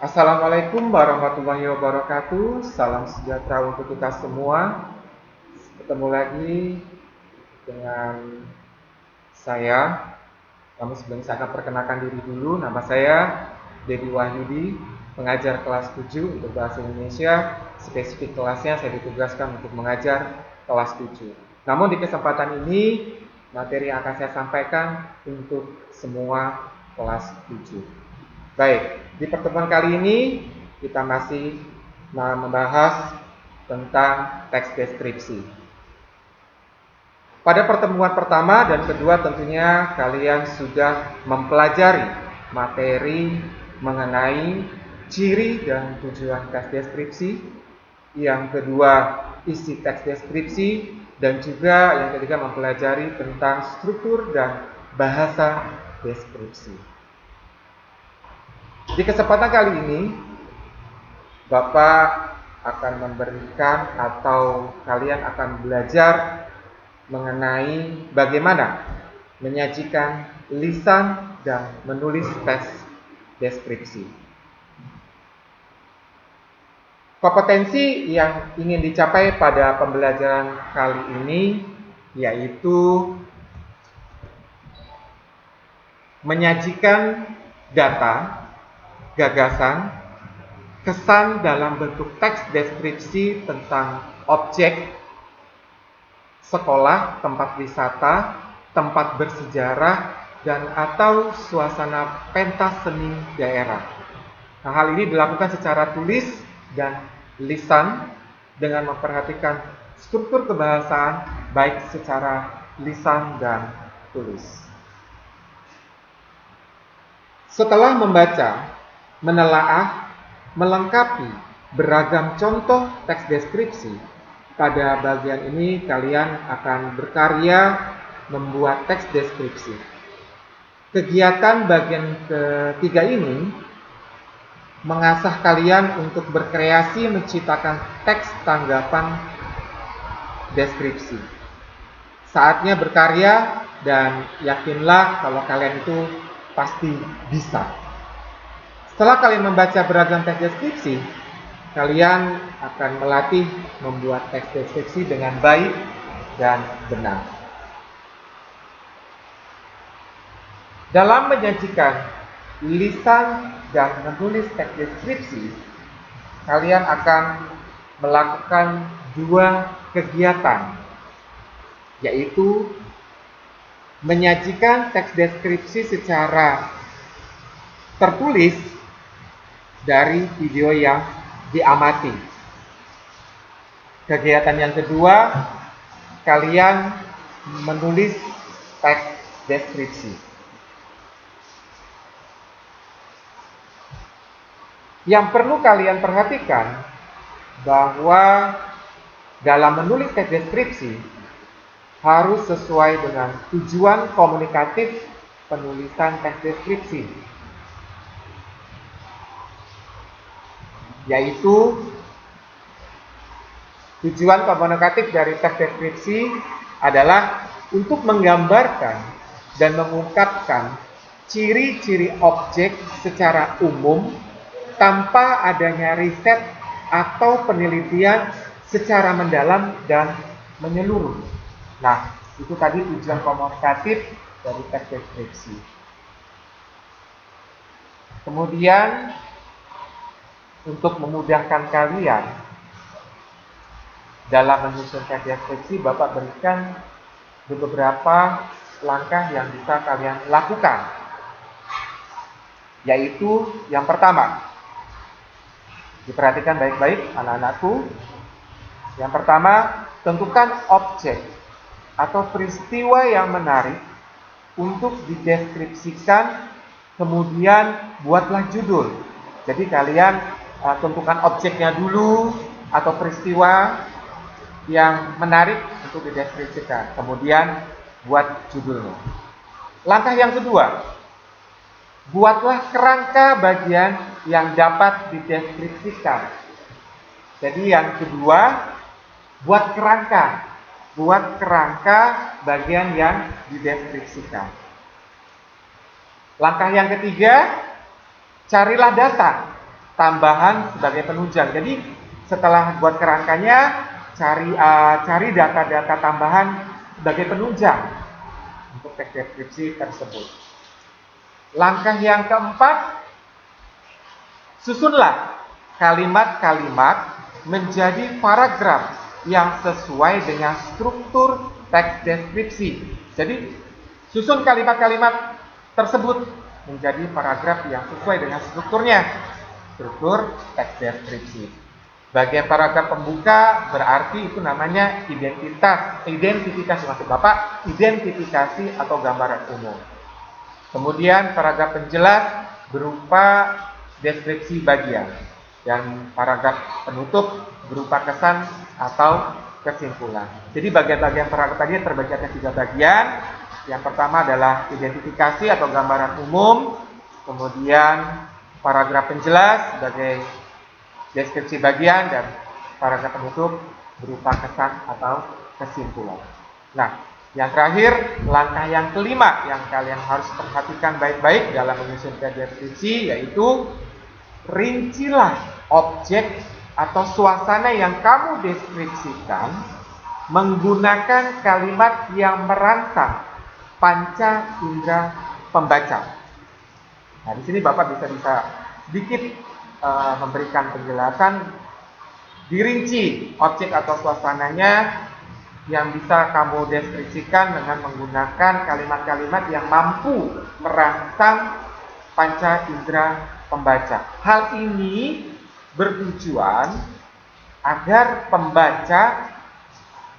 Assalamualaikum warahmatullahi wabarakatuh. Salam sejahtera untuk kita semua. Ketemu lagi dengan saya. Namun sebelumnya saya akan perkenalkan diri dulu. Nama saya Dedi Wahyudi, pengajar kelas 7 untuk bahasa Indonesia. Spesifik kelasnya saya ditugaskan untuk mengajar kelas 7. Namun di kesempatan ini, materi yang akan saya sampaikan untuk semua kelas 7. Baik, di pertemuan kali ini kita masih membahas tentang teks deskripsi. Pada pertemuan pertama dan kedua tentunya kalian sudah mempelajari materi mengenai ciri dan tujuan teks deskripsi. Yang kedua, isi teks deskripsi. Dan juga yang ketiga mempelajari tentang struktur dan bahasa deskripsi. Di kesempatan kali ini, Bapak akan memberikan atau kalian akan belajar mengenai bagaimana menyajikan lisan dan menulis teks deskripsi. Kompetensi yang ingin dicapai pada pembelajaran kali ini yaitu menyajikan data, gagasan, kesan dalam bentuk teks deskripsi tentang objek, sekolah, tempat wisata, tempat bersejarah, dan atau suasana pentas seni daerah. Nah, hal ini dilakukan secara tulis dan lisan dengan memperhatikan struktur kebahasaan baik secara lisan dan tulis. Setelah membaca, menelaah, melengkapi beragam contoh teks deskripsi, pada bagian ini kalian akan berkarya membuat teks deskripsi. Kegiatan bagian ketiga ini mengasah kalian untuk berkreasi menciptakan teks tanggapan deskripsi. Saatnya berkarya dan yakinlah kalau kalian itu pasti bisa. Setelah kalian membaca beragam teks deskripsi, kalian akan melatih membuat teks deskripsi dengan baik dan benar. Dalam menyajikan lisan dan menulis teks deskripsi, kalian akan melakukan dua kegiatan, yaitu menyajikan teks deskripsi secara tertulis dari video yang diamati. Kegiatan yang kedua, kalian menulis teks deskripsi. Yang perlu kalian perhatikan bahwa dalam menulis teks deskripsi harus sesuai dengan tujuan komunikatif penulisan teks deskripsi, yaitu tujuan komunikatif dari teks deskripsi adalah untuk menggambarkan dan mengungkapkan ciri-ciri objek secara umum tanpa adanya riset atau penelitian secara mendalam dan menyeluruh. Nah, itu tadi tujuan komunikatif dari teks deskripsi. Kemudian, untuk memudahkan kalian dalam menyusun teks deskripsi, Bapak berikan beberapa langkah yang bisa kalian lakukan. Yaitu yang pertama, diperhatikan baik-baik anak-anakku. Yang pertama, tentukan objek atau peristiwa yang menarik untuk dideskripsikan, kemudian buatlah judul. Jadi kalian tentukan objeknya dulu atau peristiwa yang menarik untuk dideskripsikan, kemudian buat judulnya. Langkah yang kedua, buatlah kerangka bagian yang dapat dideskripsikan. Jadi yang kedua, buat kerangka bagian yang dideskripsikan. Langkah yang ketiga, carilah data tambahan sebagai penunjang. Jadi setelah buat kerangkanya, cari data-data tambahan sebagai penunjang untuk teks deskripsi tersebut. Langkah yang keempat, susunlah kalimat-kalimat menjadi paragraf yang sesuai dengan struktur teks deskripsi. Jadi susun kalimat-kalimat tersebut menjadi paragraf yang sesuai dengan strukturnya, struktur teks deskripsi. Bagian paragraf pembuka berarti itu namanya identifikasi maksud Bapak, identifikasi atau gambaran umum. Kemudian paragraf penjelas berupa deskripsi bagian, dan paragraf penutup berupa kesan atau kesimpulan. Jadi bagian-bagian paragraf tadi terbagi atas 3 bagian. Yang pertama adalah identifikasi atau gambaran umum, kemudian paragraf penjelas sebagai deskripsi bagian, dan paragraf penutup berupa kesan atau kesimpulan. Nah, yang terakhir, langkah yang kelima yang kalian harus perhatikan baik-baik dalam menyusun deskripsi, yaitu rincilah objek atau suasana yang kamu deskripsikan menggunakan kalimat yang merangsang panca indera pembaca. Nah, di sini Bapak bisa sedikit memberikan penjelasan, dirinci objek atau suasananya yang bisa kamu deskripsikan dengan menggunakan kalimat-kalimat yang mampu merangsang panca indera pembaca. Hal ini bertujuan agar pembaca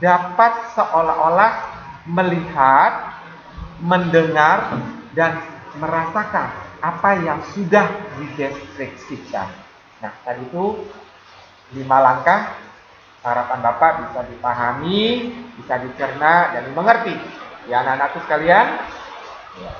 dapat seolah-olah melihat, mendengar, dan merasakan apa yang sudah dideskripsikan. Nah, tadi itu 5 langkah. Harapan Bapak bisa dipahami, bisa dicerna, dan dimengerti. Ya, anak-anakku sekalian. Ya.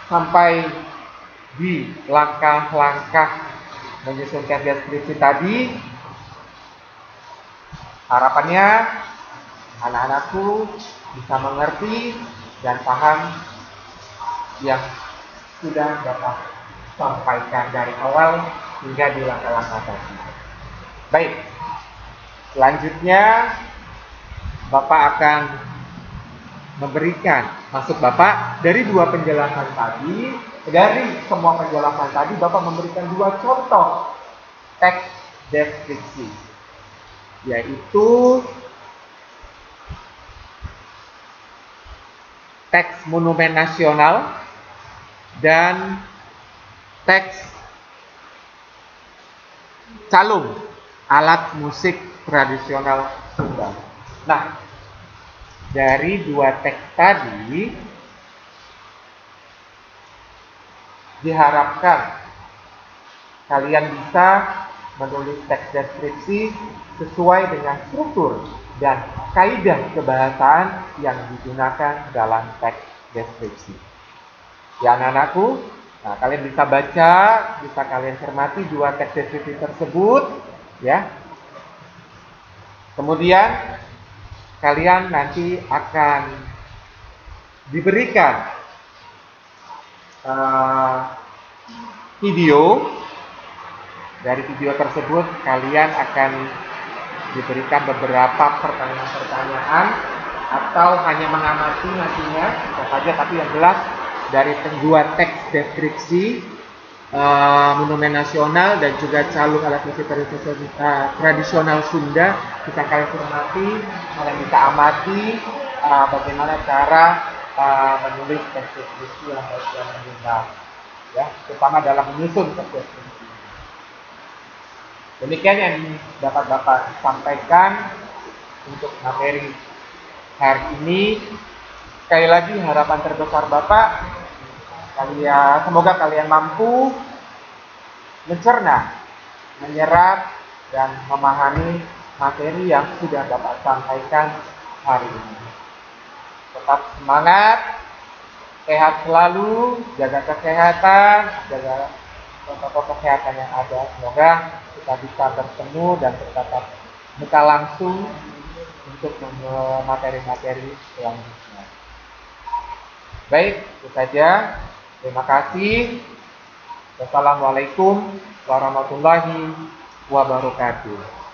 Sampai di langkah-langkah menyusun deskripsi tadi, harapannya anak-anakku bisa mengerti dan paham yang sudah Bapak sampaikan dari awal hingga di langkah-langkah tadi. Baik, selanjutnya Bapak akan memberikan, maksud Bapak dari 2 penjelasan tadi, dari semua penjelasan tadi Bapak memberikan 2 contoh teks deskripsi, yaitu teks monumen nasional dan teks calung, alat musik tradisional Sunda. Nah, dari 2 teks tadi diharapkan kalian bisa menulis teks deskripsi sesuai dengan struktur dan kaidah kebahasaan yang digunakan dalam teks deskripsi. Ya, anak-anakku, nah, kalian bisa baca, bisa kalian cermati 2 teks deskripsi tersebut, ya. Kemudian kalian nanti akan diberikan video. Dari video tersebut kalian akan diberikan beberapa pertanyaan-pertanyaan atau hanya mengamati nantinya, bisa saja, tapi yang jelas dari 2 teks deskripsi monumen nasional dan juga calung alat musik tradisional Sunda bisa kalian cermati, kalian bisa amati bagaimana cara menulis teks deskripsi yang baik dan benar, ya, terutama dalam menyusun teks deskripsi. Demikian yang dapat Bapak sampaikan untuk materi hari ini. Sekali lagi harapan terbesar Bapak, semoga kalian mampu mencerna, menyerap, dan memahami materi yang sudah Bapak sampaikan hari ini. Tetap semangat, sehat selalu, jaga kesehatan, jaga protokol kesehatan yang ada. Semoga kita bisa bertemu dan bertatap muka langsung untuk materi-materi selanjutnya. Baik, itu saja Terima kasih. Wassalamualaikum warahmatullahi wabarakatuh.